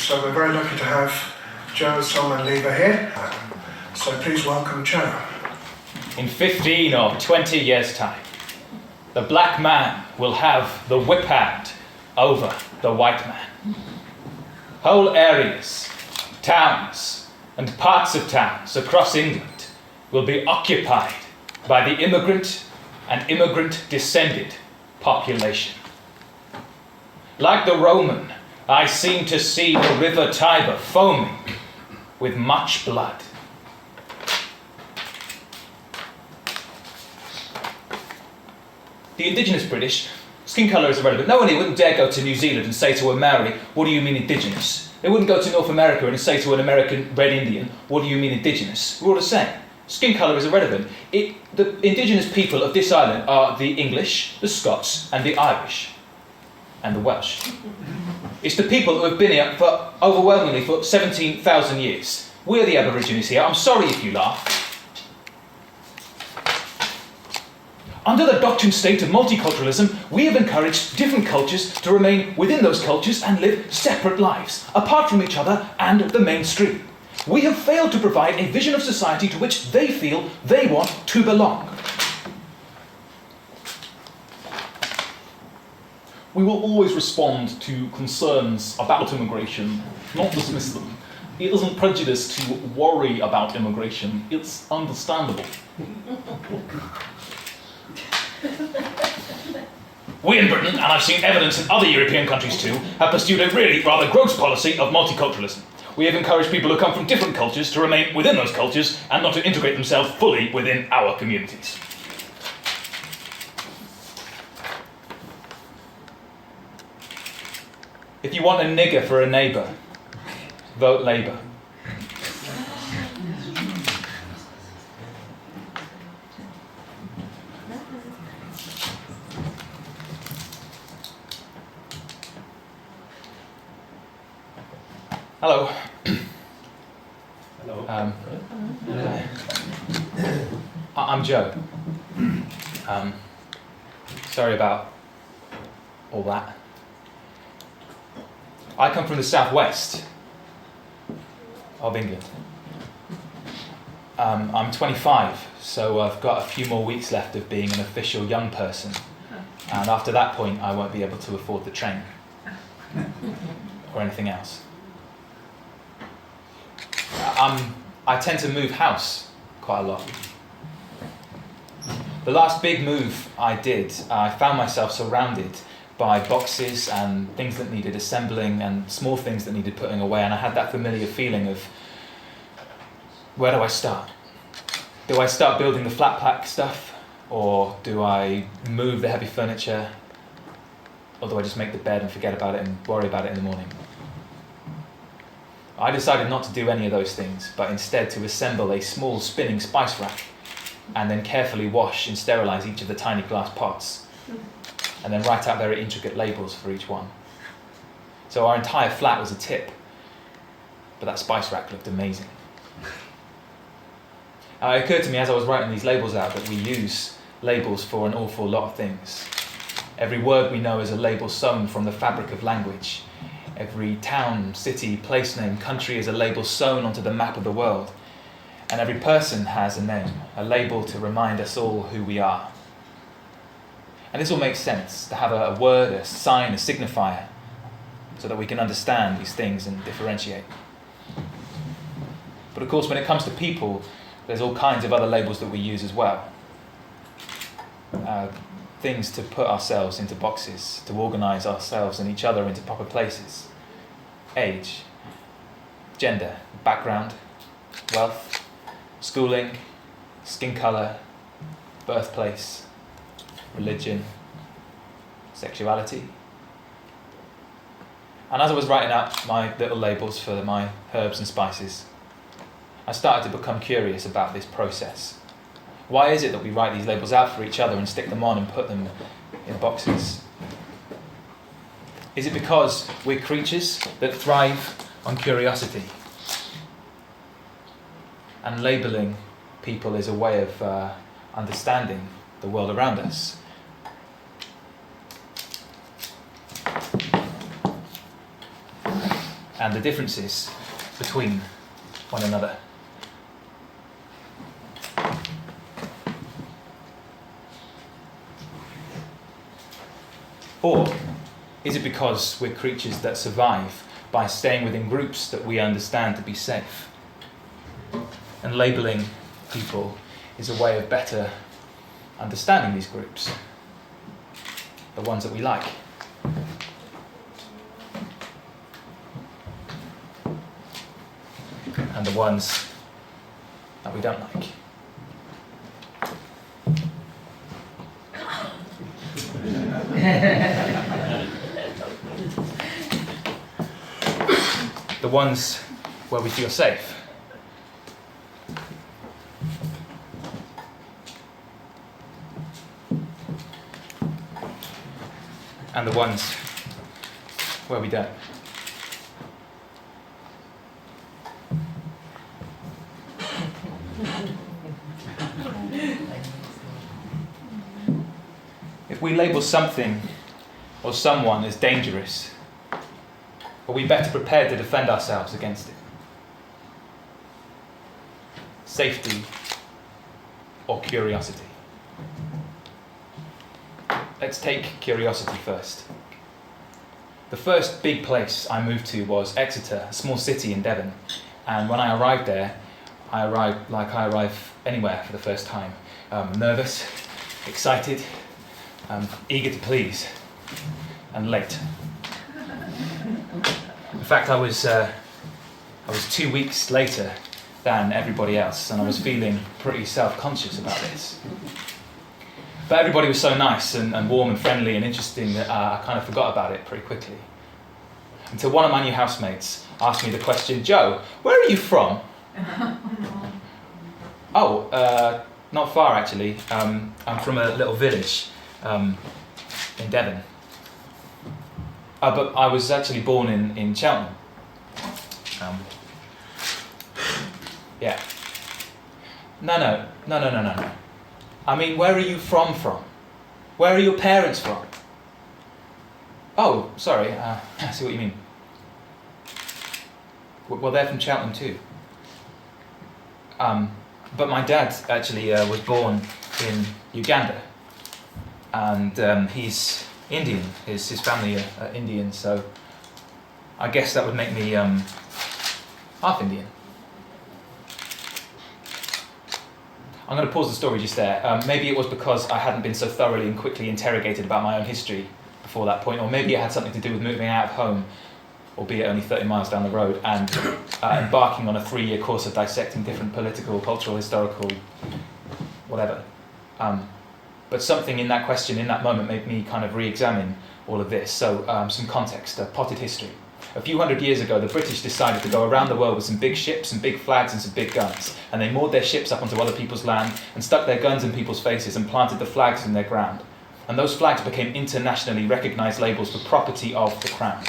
So we're very lucky to have Joe Sellman-Leava here. So please welcome Joe. In 15 or 20 years' time, the black man will have the whip hand over the white man. Whole areas, towns, and parts of towns across England will be occupied by the immigrant and immigrant-descended population. Like the Roman, I seem to see the river Tiber foaming with much blood. The indigenous British, skin colour is irrelevant. No one here wouldn't dare go to New Zealand and say to a Maori, what do you mean indigenous? They wouldn't go to North America and say to an American Red Indian, what do you mean indigenous? We're all the same. Skin colour is irrelevant. The indigenous people of this island are the English, the Scots, and the Irish, and the Welsh. It's the people who have been here for overwhelmingly for 17,000 years. We're the Aborigines here. I'm sorry if you laugh. Under the doctrine state of multiculturalism, we have encouraged different cultures to remain within those cultures and live separate lives, apart from each other and the mainstream. We have failed to provide a vision of society to which they feel they want to belong. We will always respond to concerns about immigration, not dismiss them. It isn't prejudice to worry about immigration, it's understandable. We in Britain, and I've seen evidence in other European countries too, have pursued a really rather gross policy of multiculturalism. We have encouraged people who come from different cultures to remain within those cultures and not to integrate themselves fully within our communities. If you want a nigger for a neighbour, vote Labour. Hello. Hello. I'm Joe. Sorry about all that. I come from the southwest of England. I'm 25, so I've got a few more weeks left of being an official young person. And after that point, I won't be able to afford the train or anything else. I tend to move house quite a lot. The last big move I did, I found myself surrounded by boxes and things that needed assembling and small things that needed putting away, and I had that familiar feeling of, where do I start? Do I start building the flat pack stuff, or do I move the heavy furniture, or do I just make the bed and forget about it and worry about it in the morning? I decided not to do any of those things, but instead to assemble a small spinning spice rack and then carefully wash and sterilise each of the tiny glass pots, and then write out very intricate labels for each one. So our entire flat was a tip, but that spice rack looked amazing. It occurred to me as I was writing these labels out that we use labels for an awful lot of things. Every word we know is a label sewn from the fabric of language. Every town, city, place name, country is a label sewn onto the map of the world. And every person has a name, a label to remind us all who we are. And this all makes sense, to have a word, a sign, a signifier, so that we can understand these things and differentiate. But of course, when it comes to people, there's all kinds of other labels that we use as well. Things to put ourselves into boxes, to organise ourselves and each other into proper places. Age, gender, background, wealth, schooling, skin colour, birthplace, religion, sexuality. And as I was writing out my little labels for my herbs and spices, I started to become curious about this process. Why is it that we write these labels out for each other and stick them on and put them in boxes? Is it because we're creatures that thrive on curiosity? And labelling people is a way of understanding the world around us. and the differences between one another. Or is it because we're creatures that survive by staying within groups that we understand to be safe? And labelling people is a way of better understanding these groups, the ones that we like. And the ones that we don't like. The ones where we feel safe. And the ones where we don't. If we label something or someone as dangerous, are we better prepared to defend ourselves against it? Safety or curiosity? Let's take curiosity first. The first big place I moved to was Exeter, a small city in Devon. And when I arrived there, I arrived like I arrive anywhere for the first time. Nervous, excited, eager to please, and late. In fact, I was 2 weeks later than everybody else, and I was feeling pretty self-conscious about this. But everybody was so nice and warm and friendly and interesting that I kind of forgot about it pretty quickly. Until one of my new housemates asked me the question, "Joe, where are you from?" "Oh, not far actually. I'm from a little village in Devon. But I was actually born in Cheltenham." Yeah. No. I mean, where are you from? Where are your parents from? "Oh, sorry, I see what you mean. Well, they're from Cheltenham too. But my dad actually was born in Uganda, and he's Indian. His family are Indian, so I guess that would make me half Indian." I'm going to pause the story just there. Maybe it was because I hadn't been so thoroughly and quickly interrogated about my own history before that point, or maybe it had something to do with moving out of home, albeit only 30 miles down the road, and embarking on a 3-year course of dissecting different political, cultural, historical, whatever. But something in that question, in that moment, made me kind of re-examine all of this. So some context, potted history. A few hundred years ago, the British decided to go around the world with some big ships and big flags and some big guns. And they moored their ships up onto other people's land and stuck their guns in people's faces and planted the flags in their ground. And those flags became internationally recognized labels for property of the crown.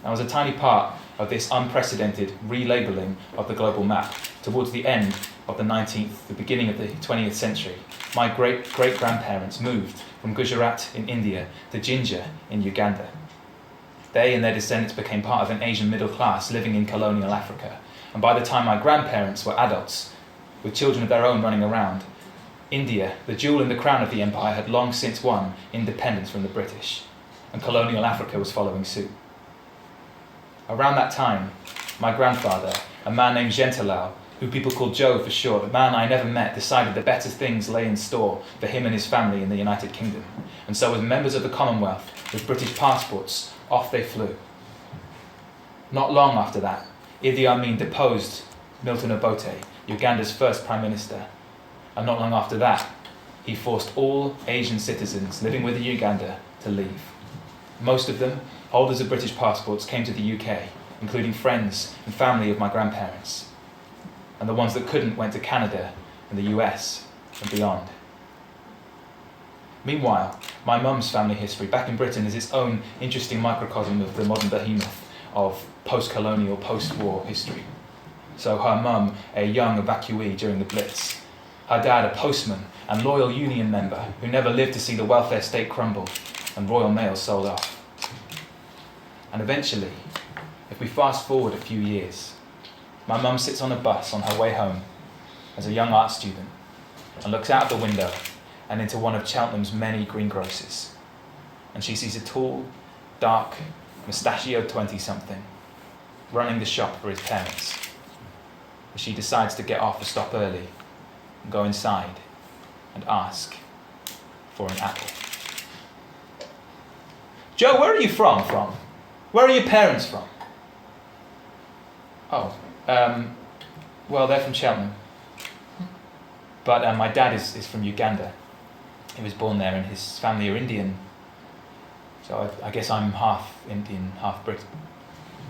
Now, as a tiny part of this unprecedented relabeling of the global map, towards the end of the 19th, the beginning of the 20th century, my great-great-grandparents moved from Gujarat in India to Jinja in Uganda. They and their descendants became part of an Asian middle class living in colonial Africa. And by the time my grandparents were adults, with children of their own running around, India, the jewel in the crown of the empire, had long since won independence from the British, and colonial Africa was following suit. Around that time, my grandfather, a man named Gentilao, who people called Joe for short, a man I never met, decided that better things lay in store for him and his family in the United Kingdom. And so as members of the Commonwealth, with British passports, off they flew. Not long after that, Idi Amin deposed Milton Obote, Uganda's first Prime Minister. And not long after that, he forced all Asian citizens living within Uganda to leave. Most of them, holders of British passports, came to the UK, including friends and family of my grandparents. And the ones that couldn't went to Canada and the US and beyond. Meanwhile, my mum's family history back in Britain is its own interesting microcosm of the modern behemoth of post-colonial, post-war history. So her mum, a young evacuee during the Blitz. Her dad, a postman and loyal union member who never lived to see the welfare state crumble and Royal Mail sold off. And eventually, If we fast forward a few years, my mum sits on a bus on her way home as a young art student and looks out of the window and into one of Cheltenham's many greengrocers. And she sees a tall, dark, mustachioed 20-something running the shop for his parents. As she decides to get off a stop early and go inside and ask for an apple. Joe, where are you from? Where are your parents from? Oh, well, they're from Cheltenham. But my dad is from Uganda. He was born there and his family are Indian. So I guess I'm half Indian, half Brit.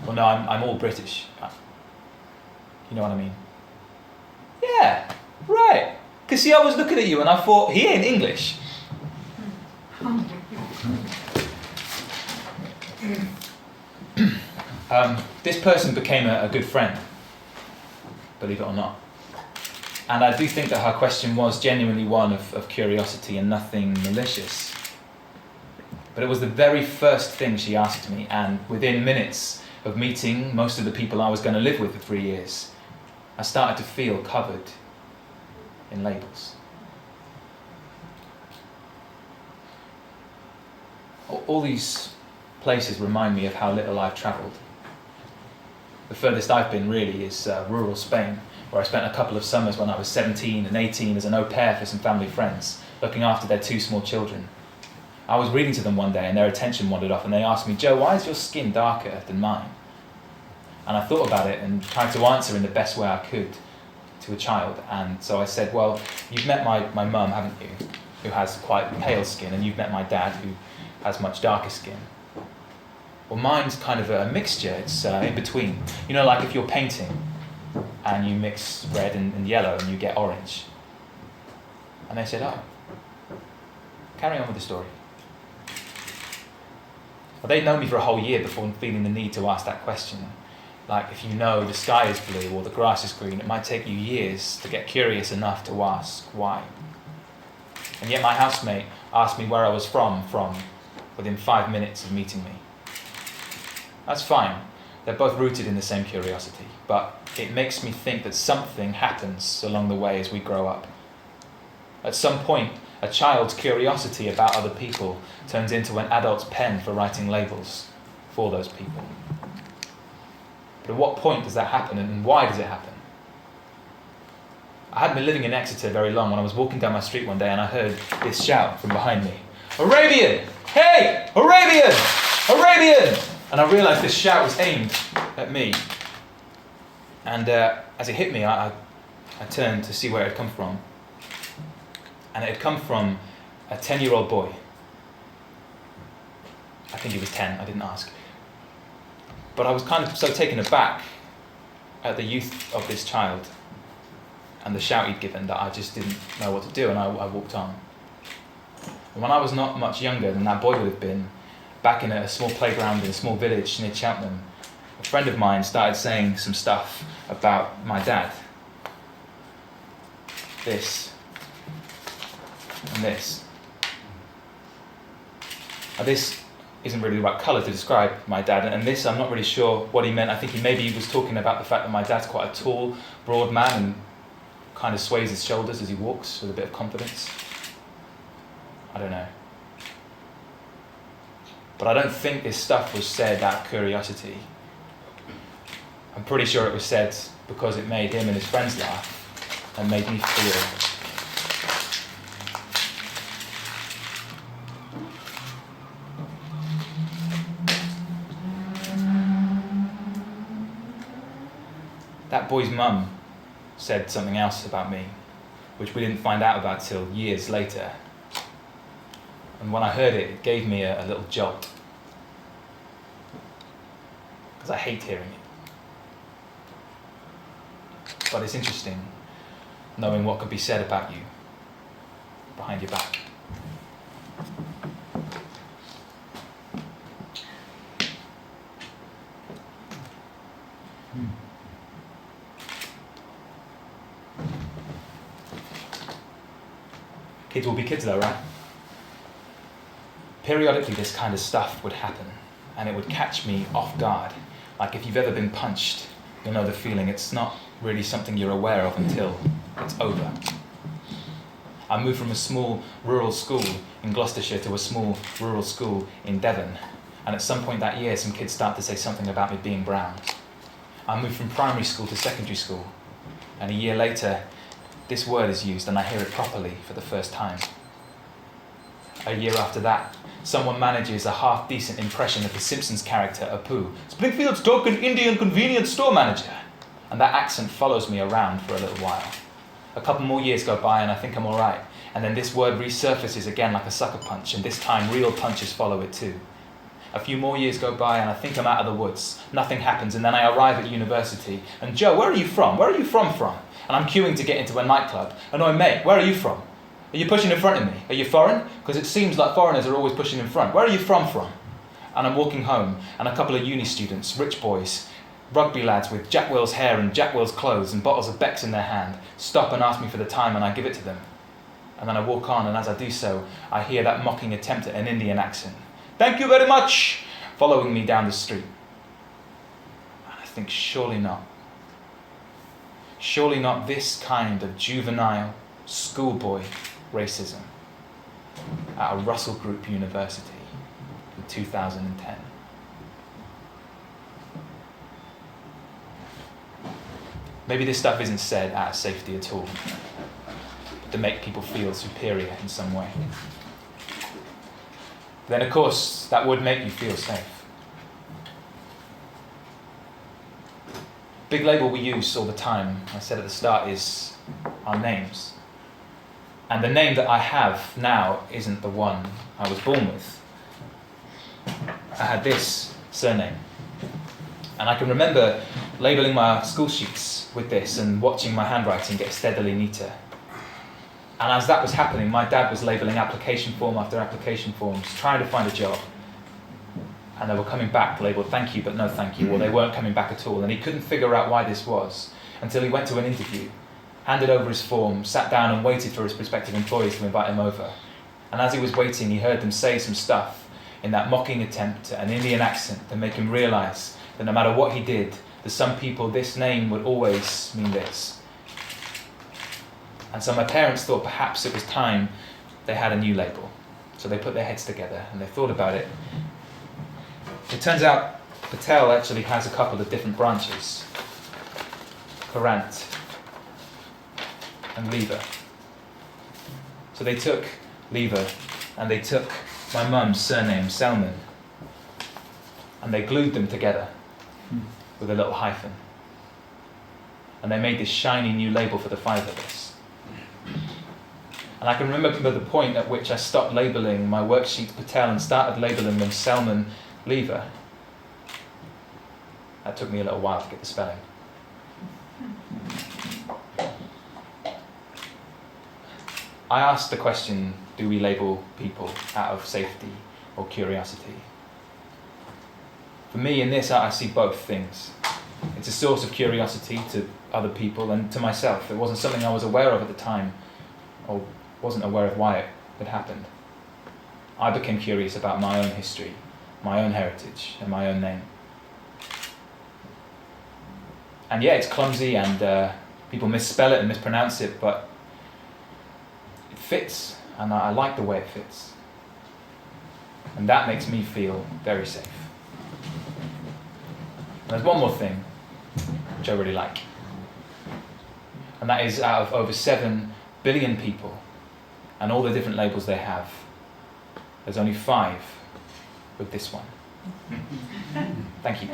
Well, no, I'm all British. You know what I mean? Yeah, right. Because see, I was looking at you and I thought, he ain't English. This person became a good friend, believe it or not. And I do think that her question was genuinely one of curiosity and nothing malicious. But it was the very first thing she asked me, and within minutes of meeting most of the people I was going to live with for 3 years, I started to feel covered in labels. All these places remind me of how little I've travelled. The furthest I've been really is rural Spain, where I spent a couple of summers when I was 17 and 18 as an au pair for some family friends, looking after their 2 small children. I was reading to them one day and their attention wandered off and they asked me, Joe, why is your skin darker than mine? And I thought about it and tried to answer in the best way I could to a child. And so I said, well, you've met my mum, haven't you, who has quite pale skin, and you've met my dad, who has much darker skin. Well, mine's kind of a mixture, it's in between. You know, like if you're painting and you mix red and yellow and you get orange. And they said, oh, carry on with the story. Well, they'd known me for a whole year before feeling the need to ask that question. Like, if you know the sky is blue or the grass is green, it might take you years to get curious enough to ask why. And yet my housemate asked me where I was from within 5 minutes of meeting me. That's fine. They're both rooted in the same curiosity, but it makes me think that something happens along the way as we grow up. At some point, a child's curiosity about other people turns into an adult's pen for writing labels for those people. But at what point does that happen, and why does it happen? I hadn't been living in Exeter very long when I was walking down my street one day and I heard this shout from behind me. Arabian! Hey! Arabian! Arabian! And I realised this shout was aimed at me. And as it hit me, I turned to see where it had come from. And it had come from a 10-year-old boy. I think he was 10, I didn't ask. But I was kind of so taken aback at the youth of this child and the shout he'd given that I just didn't know what to do, and I walked on. And when I was not much younger than that boy would have been, back in a small playground in a small village near Cheltenham, a friend of mine started saying some stuff about my dad. This and this. Now this isn't really the right colour to describe my dad, and this I'm not really sure what he meant. I think he was talking about the fact that my dad's quite a tall, broad man and kind of sways his shoulders as he walks with a bit of confidence. I don't know. But I don't think this stuff was said out of curiosity. I'm pretty sure it was said because it made him and his friends laugh and made me feel. That boy's mum said something else about me, which we didn't find out about till years later. And when I heard it, it gave me a little jolt. Because I hate hearing it. But it's interesting knowing what could be said about you behind your back. Kids will be kids though, right? Periodically this kind of stuff would happen and it would catch me off guard Like if you've ever been punched, you'll know the feeling. It's not really something you're aware of until it's over. I moved from a small rural school in Gloucestershire to a small rural school in Devon. And at some point that year, some kids start to say something about me being brown. I moved from primary school to secondary school. And a year later, this word is used and I hear it properly for the first time. A year after that, someone manages a half-decent impression of the Simpsons character Apu, Springfield's token Indian convenience store manager. And that accent follows me around for a little while. A couple more years go by and I think I'm all right. And then this word resurfaces again like a sucker punch, and this time real punches follow it too. A few more years go by and I think I'm out of the woods. Nothing happens, and then I arrive at university. And Joe, where are you from? Where are you from? And I'm queuing to get into a nightclub. And oh, mate, where are you from? Are you pushing in front of me? Are you foreign? Because it seems like foreigners are always pushing in front. Where are you from? And I'm walking home, and a couple of uni students, rich boys, rugby lads with Jack Will's hair and Jack Will's clothes and bottles of Beck's in their hand, stop and ask me for the time, and I give it to them. And then I walk on, and as I do so, I hear that mocking attempt at an Indian accent. "Thank you very much," following me down the street. And I think, surely not. Surely not this kind of juvenile, schoolboy racism at a Russell Group University in 2010. Maybe this stuff isn't said out of safety at all, but to make people feel superior in some way. Then of course, that would make you feel safe. Big label we use all the time, I said at the start, is our names. And the name that I have now isn't the one I was born with. I had this surname. And I can remember labelling my school sheets with this and watching my handwriting get steadily neater. And as that was happening, my dad was labelling application form after application forms, trying to find a job. And they were coming back labelled "thank you, but no thank you," or they weren't coming back at all. And he couldn't figure out why this was until he went to an interview, handed over his form, sat down and waited for his prospective employers to invite him over. And as he was waiting, he heard them say some stuff in that mocking attempt at an Indian accent to make him realise that no matter what he did, to some people this name would always mean this. And so my parents thought perhaps it was time they had a new label. So they put their heads together and they thought about it. It turns out Patel actually has a couple of different branches. Courant and Leava. So they took Leava and they took my mum's surname, Sellman, and they glued them together with a little hyphen. And they made this shiny new label for the five of us. And I can remember the point at which I stopped labelling my worksheets Patel and started labelling them Sellman-Leava. That took me a little while to get the spelling. I asked the question, do we label people out of safety or curiosity? For me, in this, I see both things. It's a source of curiosity to other people and to myself. It wasn't something I was aware of at the time, or wasn't aware of why it had happened. I became curious about my own history, my own heritage, and my own name. And yeah, it's clumsy and people misspell it and mispronounce it, but it fits, and I like the way it fits. And that makes me feel very safe. And there's one more thing, which I really like. And that is, out of over 7 billion people, and all the different labels they have, there's only 5 with this one. Thank you.